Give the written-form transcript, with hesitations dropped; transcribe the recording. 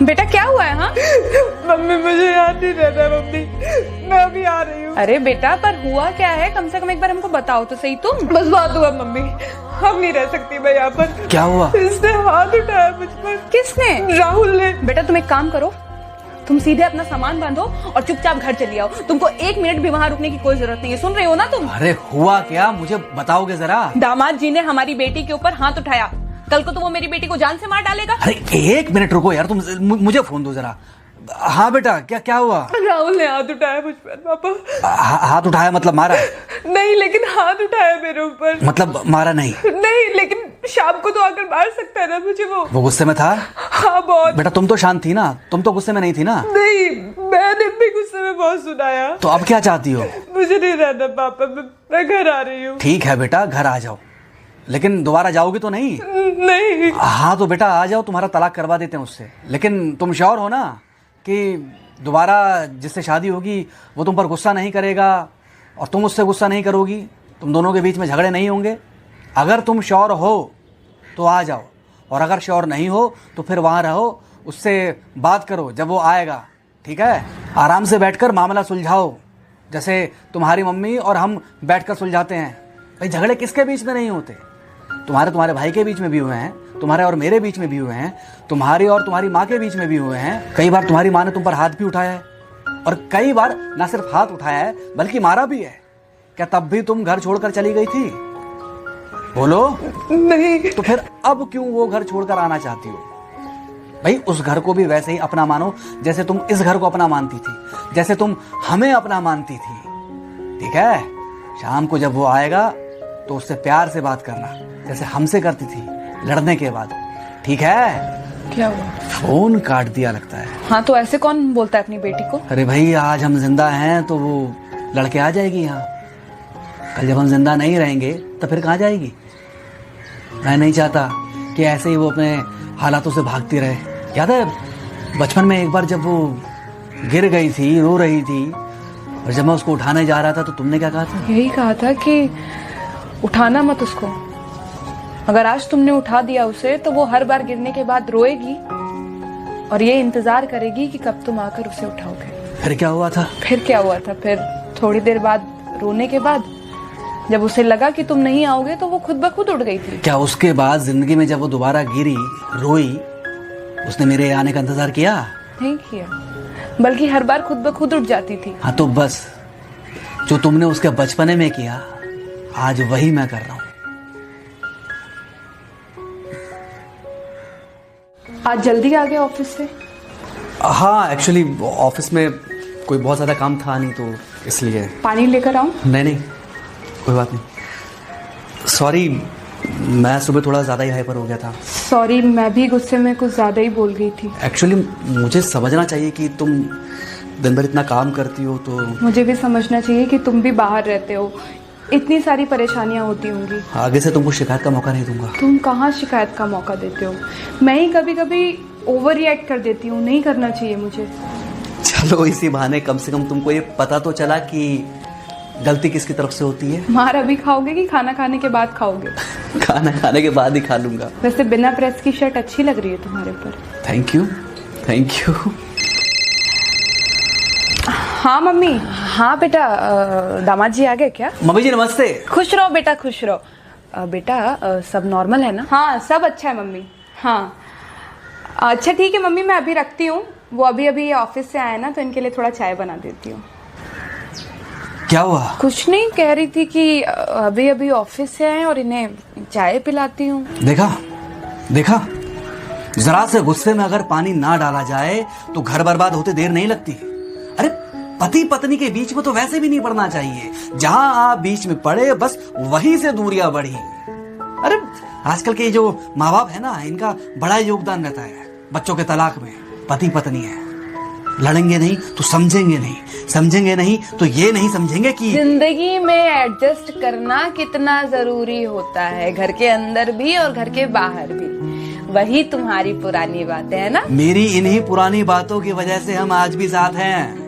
बेटा क्या हुआ है? हाँ मम्मी मुझे याद नहीं रहता मम्मी, मैं अभी आ रही हूँ। अरे बेटा पर हुआ क्या है, कम से कम एक बार हमको बताओ तो सही तुम। बस बात हुआ मम्मी, हम नहीं रह सकती मैं यहाँ पर। क्या हुआ? इसने हाथ उठाया मुझ पर। किसने? राहुल ने। बेटा तुम एक काम करो, तुम सीधे अपना सामान बांधो और चुपचाप घर चली आओ। तुमको 1 मिनट भी वहाँ रुकने की कोई जरूरत नहीं है, सुन रहे हो ना तुम? अरे हुआ क्या, मुझे बताओगे जरा। दामाद जी ने हमारी बेटी के ऊपर हाथ उठाया, कल को तो वो मेरी बेटी को जान से मार डालेगा। अरे 1 मिनट रुको यार, तुम मुझे फोन दो जरा। हाँ बेटा, क्या हुआ? राहुल ने हाथ उठाया मुझ पर पापा। हाथ उठाया मतलब मारा? नहीं लेकिन हाथ उठाया मेरे ऊपर। मतलब मारा नहीं? नहीं लेकिन शाम को तो आकर मार सकता है ना मुझे वो गुस्से में था? हाँ बहुत। बेटा तुम तो शांत थी ना, तुम तो गुस्से में नहीं थी ना? नहीं, मैंने भी गुस्से में बहुत सुनाया। तो अब क्या चाहती हो? मुझे नहीं रहना पापा, मैं घर आ रही हूँ। ठीक है बेटा, घर आ जाओ, लेकिन दोबारा जाओगी तो नहीं? नहीं। हाँ तो बेटा आ जाओ, तुम्हारा तलाक करवा देते हैं उससे। लेकिन तुम श्योर हो ना कि दोबारा जिससे शादी होगी वो तुम पर गुस्सा नहीं करेगा और तुम उससे गुस्सा नहीं करोगी, तुम दोनों के बीच में झगड़े नहीं होंगे? अगर तुम श्योर हो तो आ जाओ, और अगर श्योर नहीं हो तो फिर वहाँ रहो, उससे बात करो जब वो आएगा, ठीक है? आराम से बैठकर मामला सुलझाओ, जैसे तुम्हारी मम्मी और हम बैठकर सुलझाते हैं। भाई झगड़े किसके बीच में नहीं होते? तुम्हारे भाई के बीच में भी हुए हैं, तुम्हारे और मेरे बीच में भी हुए हैं, तुम्हारी और तुम्हारी माँ के बीच में भी हुए हैं। कई बार तुम्हारी माँ ने तुम पर हाथ भी उठाया है, और कई बार ना सिर्फ हाथ उठाया है बल्कि मारा भी है। क्या तब भी तुम घर छोड़कर चली गई थी? बोलो। नहीं। तो फिर अब क्यों वो घर छोड़कर आना चाहती हो? भाई उस घर को भी वैसे ही अपना मानो जैसे तुम इस घर को अपना मानती थी, जैसे तुम हमें अपना मानती थी, ठीक है? शाम को जब वो आएगा तो उससे प्यार से बात करना, जैसे हमसे करती थी लड़ने के बाद, ठीक है? क्या हुआ? फोन काट दिया लगता है। हाँ तो ऐसे कौन बोलता है अपनी बेटी को? अरे भाई आज हम जिंदा हैं तो वो लड़के आ जाएगी यहाँ, कल जब हम जिंदा नहीं रहेंगे तो फिर कहाँ जाएगी? मैं नहीं चाहता कि ऐसे ही वो अपने हालातों से भागती रहे। याद है बचपन में एक बार जब वो गिर गई थी, रो रही थी, और जब मैं उसको उठाने जा रहा था तो तुमने क्या कहा था? यही कहा था कि उठाना मत उसको, अगर आज तुमने उठा दिया उसे तो वो हर बार गिरने के बाद रोएगी और ये इंतजार करेगी कि कब तुम आकर उसे उठाओगे। फिर क्या हुआ था? फिर क्या हुआ था? फिर थोड़ी देर बाद रोने के बाद जब उसे लगा कि तुम नहीं आओगे तो वो खुद ब खुद उठ गई थी। क्या उसके बाद जिंदगी में जब वो दोबारा गिरी, रोई, उसने मेरे आने का इंतजार किया? नहीं किया, बल्कि हर बार खुद ब खुद उठ जाती थी। हाँ तो बस जो तुमने उसके बचपने में किया आज वही मैं कर रहा हूँ। आज जल्दी आ गए ऑफिस से? हाँ एक्चुअली ऑफिस में कोई बहुत ज़्यादा काम था नहीं तो इसलिए। पानी लेकर आऊं? नहीं कोई बात नहीं, सॉरी मैं सुबह थोड़ा ज़्यादा ही हाइपर हो गया था। सॉरी, मैं भी गुस्से में कुछ ज़्यादा ही बोल गई थी। एक्चुअली मुझे समझना चाहिए कि तुम दिन भर इतना काम करती हो तो मुझे भी समझना चाहिए कि तुम भी बाहर रहते हो, इतनी सारी परेशानियां होती होंगी। आगे से तुमको शिकायत का मौका नहीं दूंगा। तुम कहाँ शिकायत का मौका देते हो? मैं ही कभी कभी ओवर रिएक्ट कर देती हूँ, नहीं करना चाहिए मुझे। चलो इसी बहाने कम से कम तुमको ये पता तो चला कि गलती किसकी तरफ से होती है। मार अभी खाओगे कि खाना खाने के बाद खाओगे? खाना खाने के बाद ही खा लूंगा। वैसे बिना प्रेस की शर्ट अच्छी लग रही है तुम्हारे ऊपर। Thank you. हाँ मम्मी। हाँ बेटा, दामाद जी आ गए क्या? मम्मी जी नमस्ते। खुश रहो बेटा, खुश रहो। बेटा सब नॉर्मल है ना? हाँ सब अच्छा है मम्मी। हाँ अच्छा ठीक है मम्मी, मैं अभी रखती हूँ, वो अभी ऑफिस से आए ना तो इनके लिए थोड़ा चाय बना देती हूँ। क्या हुआ? कुछ नहीं, कह रही थी कि अभी ऑफिस से आए और इन्हें चाय पिलाती हूँ। देखा जरा से गुस्से में अगर पानी ना डाला जाए तो घर बर्बाद होते देर नहीं लगती। अरे पति पत्नी के बीच में तो वैसे भी नहीं पड़ना चाहिए, जहां आप बीच में पड़े बस वहीं से दूरियां बढ़ी। अरे आजकल के जो माँ बाप है ना, इनका बड़ा योगदान रहता है बच्चों के तलाक में। पति पत्नी है, लड़ेंगे नहीं तो समझेंगे नहीं, समझेंगे नहीं तो ये नहीं समझेंगे कि जिंदगी में एडजस्ट करना कितना जरूरी होता है, घर के अंदर भी और घर के बाहर भी। वही तुम्हारी पुरानी बातें है ना। मेरी इन्हीं पुरानी बातों की वजह से हम आज भी साथ हैं।